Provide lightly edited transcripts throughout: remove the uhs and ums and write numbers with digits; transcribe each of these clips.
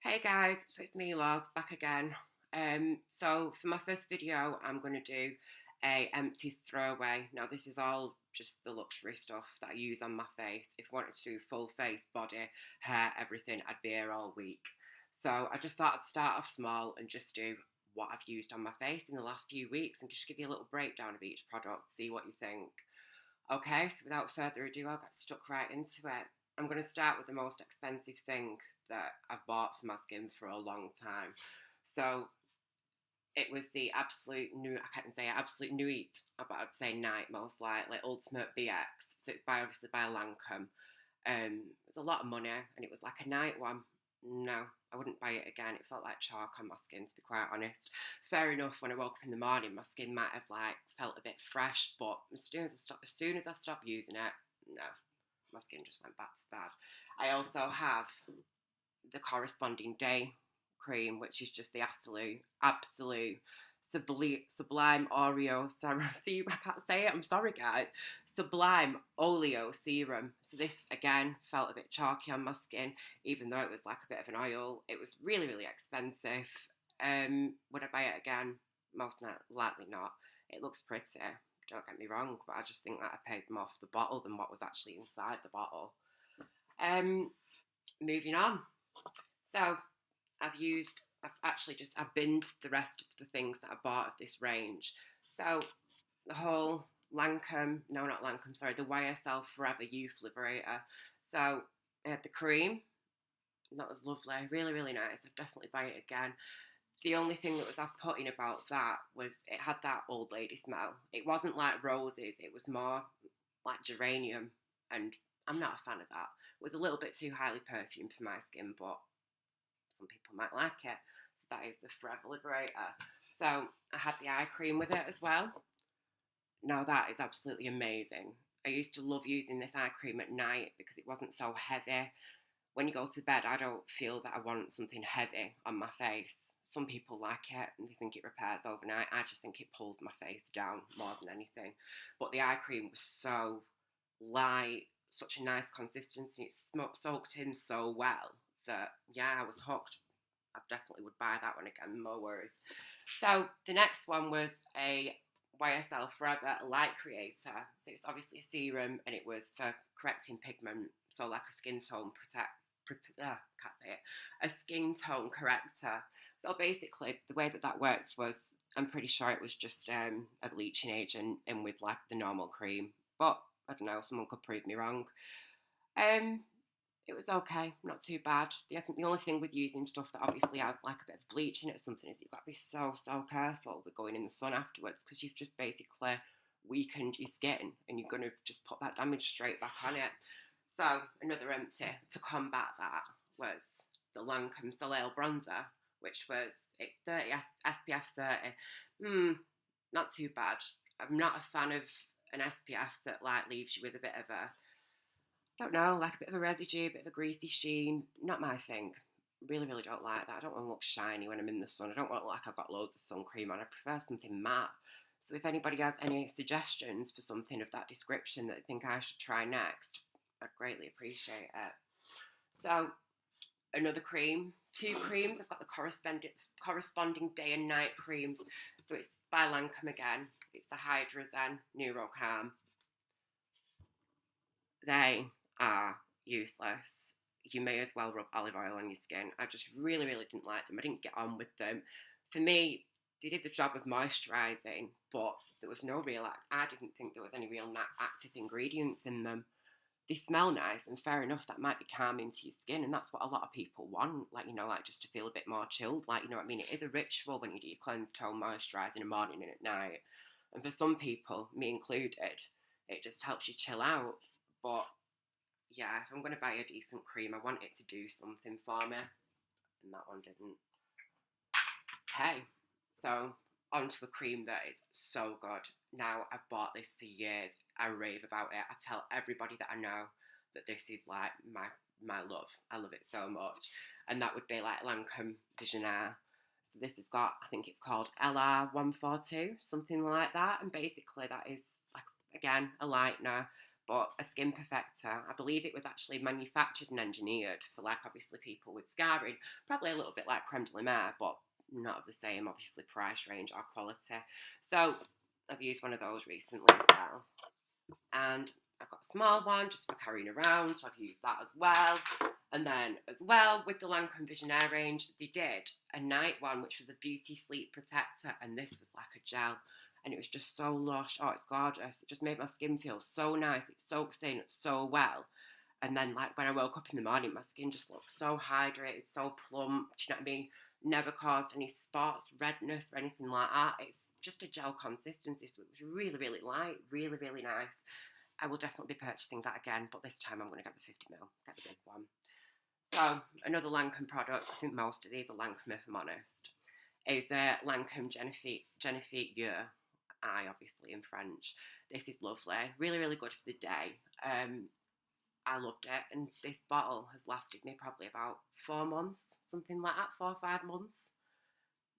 Hey guys, so it's me, Lars, back again. So for my first video, I'm going to do a empties throwaway. Now this is all just the luxury stuff that I use on my face. If I wanted to do full face, body, hair, everything, I'd be here all week. So I just thought I'd start off small and just do what I've used on my face in the last few weeks and just give you a little breakdown of each product, see what you think. Okay, so without further ado, I'll get stuck right into it. I'm going to start with the most expensive thing that I've bought for my skin for a long time. So it was the absolute new, I can't say absolute nuit, but I'd say night most likely, Ultimate BX. So it's obviously by Lancome. It was a lot of money and it was like a night one. No, I wouldn't buy it again. It felt like chalk on my skin, to be quite honest. Fair enough, when I woke up in the morning, my skin might have like felt a bit fresh, but as soon as I stopped using it, no, my skin just went back to bad. I also have the corresponding day cream, which is just the absolute sublime Oreo serum. See, I can't say it. I'm sorry, guys. Sublime Oleo serum. So this again felt a bit chalky on my skin, even though it was like a bit of an oil. It was really, really expensive. Would I buy it again? Most likely not. It looks pretty. Don't get me wrong, but I just think that I paid more for the bottle than what was actually inside the bottle. Um, Moving on. So I've binned the rest of the things that I bought of this range. So the whole Lancome, no, not Lancome, sorry, the YSL Forever Youth Liberator. So I had the cream, and that was lovely, really, really nice. I'd definitely buy it again. The only thing that was off-putting about that was it had that old lady smell. It wasn't like roses, it was more like geranium, and I'm not a fan of that. It was a little bit too highly perfumed for my skin, but some people might like it. So that is the Forever Liberator. So I had the eye cream with it as well. Now that is absolutely amazing. I used to love using this eye cream at night because it wasn't so heavy. When you go to bed, I don't feel that I want something heavy on my face. Some people like it and they think it repairs overnight. I just think it pulls my face down more than anything. But the eye cream was so light, such a nice consistency. It soaked in so well that, yeah, I was hooked. I definitely would buy that one again, no worries. So the next one was a YSL Forever Light Creator. So it's obviously a serum and it was for correcting pigment, so like a skin tone can't say it, a skin tone corrector. So basically, the way that that worked was, I'm pretty sure it was just a bleaching agent in with like the normal cream, but I don't know, someone could prove me wrong. Um, it was okay, not too bad. I think the only thing with using stuff that obviously has like a bit of bleach in it or something is you've got to be so careful with going in the sun afterwards because you've just basically weakened your skin and you're going to just put that damage straight back on it. So another empty to combat that was the Lancome Soleil Bronzer, which was it's 30 SPF 30. Not too bad. I'm not a fan of an SPF that like leaves you with a bit of a, don't know, like a bit of a residue, a bit of a greasy sheen. Not my thing. Really, really don't like that. I don't want to look shiny when I'm in the sun. I don't want to look like I've got loads of sun cream on. I prefer something matte. So if anybody has any suggestions for something of that description that they think I should try next, I'd greatly appreciate it. So another cream, two creams. I've got the corresponding day and night creams. So it's by Lancome again. It's the Hydra Zen Neuro Calm. They are useless. You may as well rub olive oil on your skin. I just really, really didn't like them. I didn't get on with them. For me, they did the job of moisturising, but there was no real, I didn't think there was any real active ingredients in them. They smell nice, and fair enough, that might be calming to your skin, and that's what a lot of people want, like, like just to feel a bit more chilled, like, you know what I mean? It is a ritual when you do your cleanse, tone, moisturise in the morning and at night, and for some people, me included, it just helps you chill out, but yeah, if I'm going to buy a decent cream, I want it to do something for me, and that one didn't. Okay, so onto a cream that is so good. Now, I've bought this for years. I rave about it. I tell everybody that I know that this is like my love. I love it so much. And that would be like Lancome Visionaire. So this has got, I think it's called LR142, something like that. And basically that is like, again, a lightener, but a skin perfector. I believe it was actually manufactured and engineered for, like, obviously people with scarring, probably a little bit like creme de la mer, but not of the same, obviously, price range or quality. So I've used one of those recently as well. And I've got a small one just for carrying around, so I've used that as well. And then as well with the Lancome Visionaire range, they did a night one which was a beauty sleep protector, and this was like a gel, and it was just so lush. Oh, it's gorgeous. It just made my skin feel so nice. It soaks in so well. And then, like, when I woke up in the morning, my skin just looked so hydrated, so plump. Do you know what I mean? Never caused any spots, redness, or anything like that. It's just a gel consistency, so it was really, really light, really, really nice. I will definitely be purchasing that again, but this time I'm going to get the 50ml, get the big one. So, another Lancome product, I think most of these are Lancome if I'm honest, is Lancome Genifique Yeux. I, obviously, in French. This is lovely, really, really good for the day. I loved it, and this bottle has lasted me probably about 4 months, something like that, 4 or 5 months.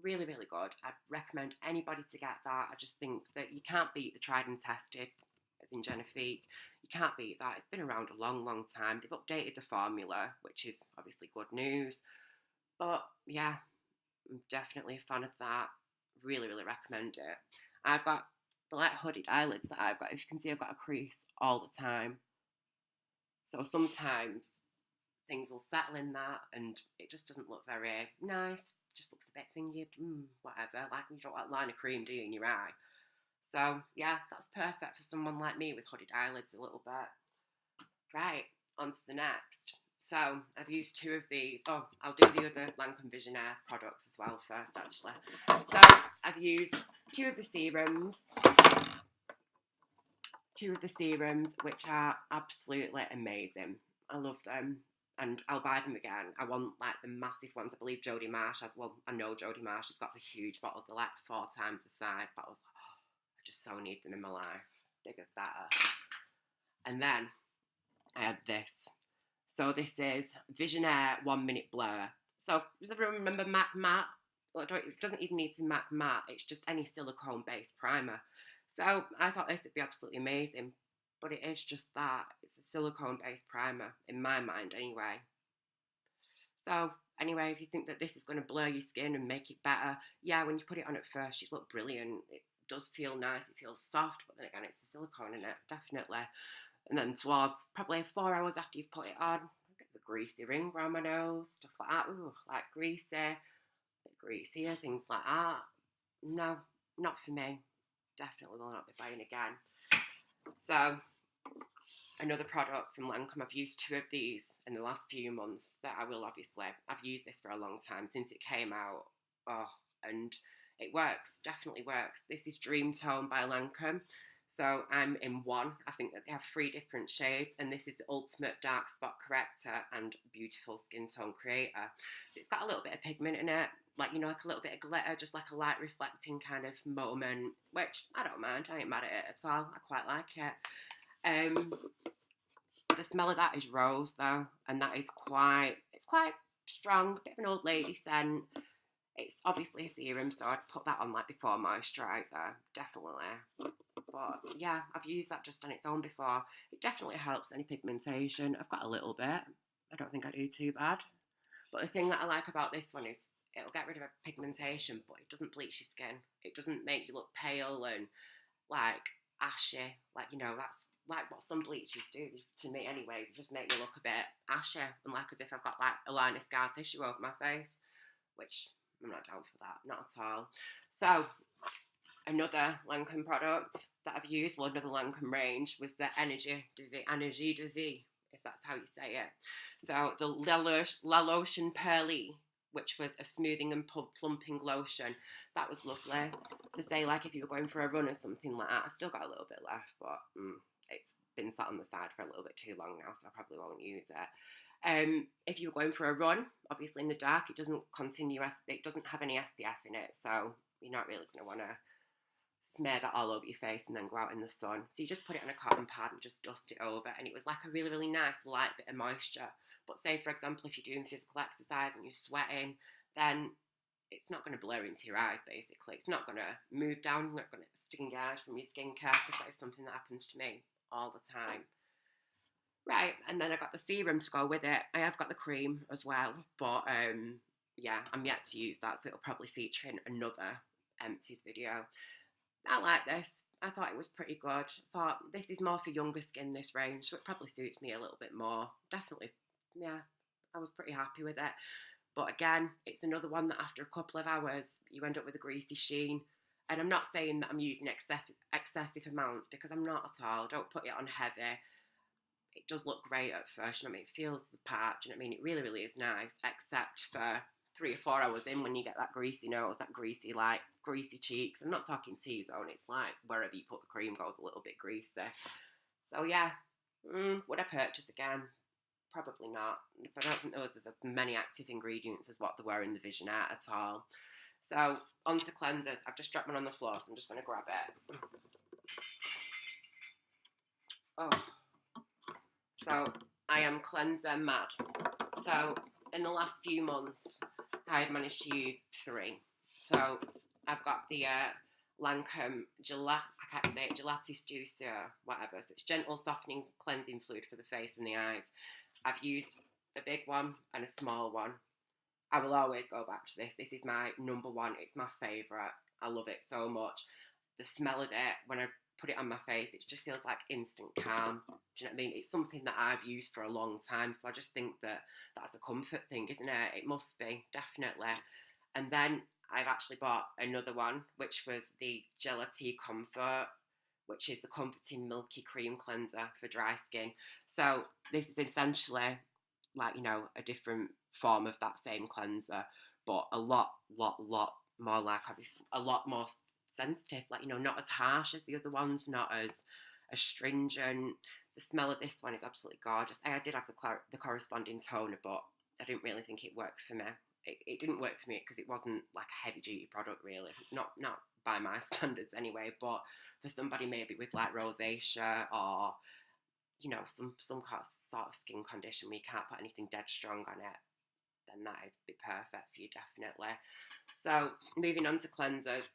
Really, really good. I recommend anybody to get that. I just think that you can't beat the tried and tested, as in Genifique. You can't beat that. It's been around a long, long time. They've updated the formula, which is obviously good news. But yeah, I'm definitely a fan of that. Really, really recommend it. I've got the like hooded eyelids that I've got. If you can see, I've got a crease all the time. So sometimes things will settle in that, and it just doesn't look very nice. Just looks a bit thingy, whatever. Like, you don't want a line of cream, do you, in your eye? So yeah, that's perfect for someone like me with hooded eyelids a little bit. Right, on to the next. So I've used 2 of these. Oh, I'll do the other Lancome Visionaire products as well first, actually. So I've used 2 of the serums. 2 of the serums, which are absolutely amazing. I love them, and I'll buy them again. I want, like, the massive ones. I believe Jodie Marsh has well. I know Jodie Marsh has got the huge bottles. They're like 4 times the size. But I was like, oh, I just so need them in my life. Bigger's better. And then I had this. So this is Visionaire 1 Minute Blur. So does everyone remember MAC Matte? Well, it doesn't even need to be MAC Matte. It's just any silicone-based primer. So I thought this would be absolutely amazing, but it is just that. It's a silicone-based primer, in my mind anyway. So anyway, if you think that this is going to blur your skin and make it better, yeah, when you put it on at first, you look brilliant. It does feel nice, it feels soft, but then again, it's the silicone in it, definitely. And then towards probably 4 hours after you've put it on, a bit of a greasy ring around my nose, stuff like that. Ooh, like greasy, a bit greasier, things like that. No, not for me. Definitely will not be buying again. So, another product from Lancome. I've used 2 of these in the last few months that I will obviously. I've used this for a long time since it came out. Oh, and it works, definitely works. This is Dream Tone by Lancome. So I'm in one. I think that they have 3 different shades, and this is the Ultimate Dark Spot Corrector and Beautiful Skin Tone Creator. So it's got a little bit of pigment in it, like, you know, like a little bit of glitter, just like a light reflecting kind of moment, which I don't mind. I ain't mad at it at all. I quite like it. The smell of that is rose though, and that is it's quite strong, a bit of an old lady scent. It's obviously a serum, so I'd put that on like before moisturiser, definitely. But yeah, I've used that just on its own before. It definitely helps any pigmentation. I've got a little bit. I don't think I do too bad. But the thing that I like about this one is it'll get rid of pigmentation, but it doesn't bleach your skin. It doesn't make you look pale and like ashy. Like, you know, that's like what some bleaches do to me anyway. They just make me look a bit ashy and like as if I've got like a line of scar tissue over my face, which I'm not down for that, not at all. So another Lancome product that I've used, well, another Lancome range, was the Energie de Vie, if that's how you say it. So the La Lotion Pearly, which was a smoothing and plumping lotion, that was lovely. To say, like, if you were going for a run or something like that, I still got a little bit left, but it's been sat on the side for a little bit too long now, so I probably won't use it. If you were going for a run, obviously in the dark, it doesn't have any SPF in it, so you're not really going to want to smear that all over your face and then go out in the sun. So you just put it on a cotton pad and just dust it over, and it was like a really, really nice light bit of moisture. But say, for example, if you're doing physical exercise and you're sweating, then it's not going to blur into your eyes, basically. It's not going to move down, not going to sting your eyes from your skincare, because that is something that happens to me all the time. Right, and then I got the serum to go with it. I have got the cream as well, but yeah, I'm yet to use that, so it'll probably feature in another empties video. I like this. I thought it was pretty good. I thought this is more for younger skin, this range, so it probably suits me a little bit more. Definitely, yeah, I was pretty happy with it. But again, it's another one that after a couple of hours, you end up with a greasy sheen. And I'm not saying that I'm using excessive amounts because I'm not at all. Don't put it on heavy. It does look great at first. You know what I mean? It feels the part. You know what I mean? It really, really is nice, except for 3 or 4 hours in when you get that greasy nose, that greasy, like, greasy cheeks. I'm not talking T-zone. It's like wherever you put the cream goes a little bit greasy. So, yeah. Would I purchase again? Probably not. But I don't think there was as many active ingredients as what there were in the Visionette at all. So, on to cleansers. I've just dropped one on the floor, so I'm just going to grab it. Oh, so I am cleanser mad. So in the last few months, I've managed to use 3. So I've got the Lancome I can't say it, Gelatis Juice, whatever. So it's gentle softening cleansing fluid for the face and the eyes. I've used a big one and a small one. I will always go back to this. This is my number one. It's my favourite. I love it so much. The smell of it, when I put it on my face, it just feels like instant calm. Do you know what I mean? It's something that I've used for a long time. So I just think that that's a comfort thing, isn't it? It must be, definitely. And then I've actually bought another one, which was the Gelatine Comfort, which is the comforting milky cream cleanser for dry skin. So this is essentially like, a different form of that same cleanser, but a lot more, like, obviously a lot more sensitive, like, not as harsh as the other ones, not as astringent. The smell of this one is absolutely gorgeous. I did have the corresponding toner, but I didn't really think it worked for me. It didn't work for me because it wasn't like a heavy duty product, really, not by my standards anyway. But for somebody maybe with like rosacea or some sort of skin condition where you can't put anything dead strong on it, then that'd be perfect for you, definitely. So moving on to cleansers,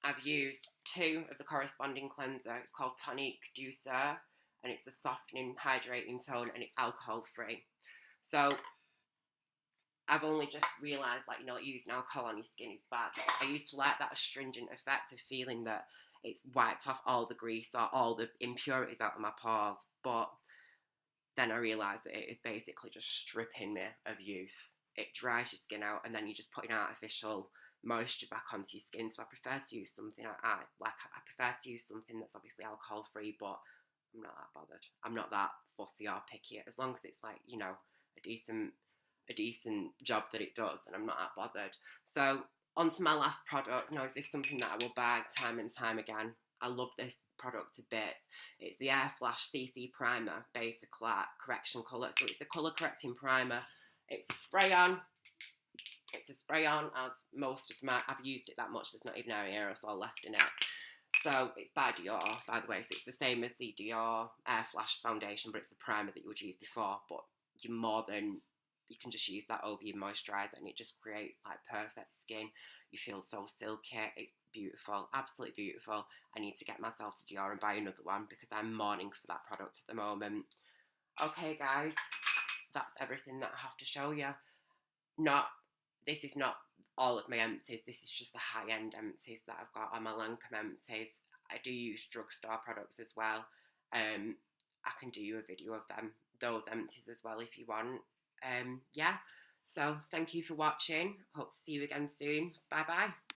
I've used 2 of the corresponding cleanser. It's called Tonic Douceur, and it's a softening, hydrating tone, and it's alcohol free. So I've only just realised, like, using alcohol on your skin is bad. I used to like that astringent effect of feeling that it's wiped off all the grease or all the impurities out of my pores. But then I realised that it is basically just stripping me of youth. It dries your skin out, and then you're just putting artificial moisture back onto your skin. So I prefer to use something I prefer to use something that's obviously alcohol free, but I'm not that bothered. I'm not that fussy or picky. As long as it's like, a decent job that it does, then I'm not that bothered. So on to my last product. Now, is this something that I will buy time and time again? I love this product to bits. It's the Air Flash CC Primer Basic Correction Colour. So it's a colour correcting primer. It's a spray on. It's a spray on, as most of I've used it that much, there's not even any aerosol left in it. So it's by Dior, by the way, so it's the same as the Dior Air Flash foundation, but it's the primer that you would use before, but you can just use that over your moisturiser and it just creates like perfect skin. You feel so silky. It's beautiful, absolutely beautiful. I need to get myself to Dior and buy another one because I'm mourning for that product at the moment. Okay, guys, that's everything that I have to show you. This is not all of my empties. This is just the high-end empties that I've got on my Lancome empties. I do use drugstore products as well. I can do you a video of those empties as well if you want. Yeah. So thank you for watching. Hope to see you again soon. Bye bye.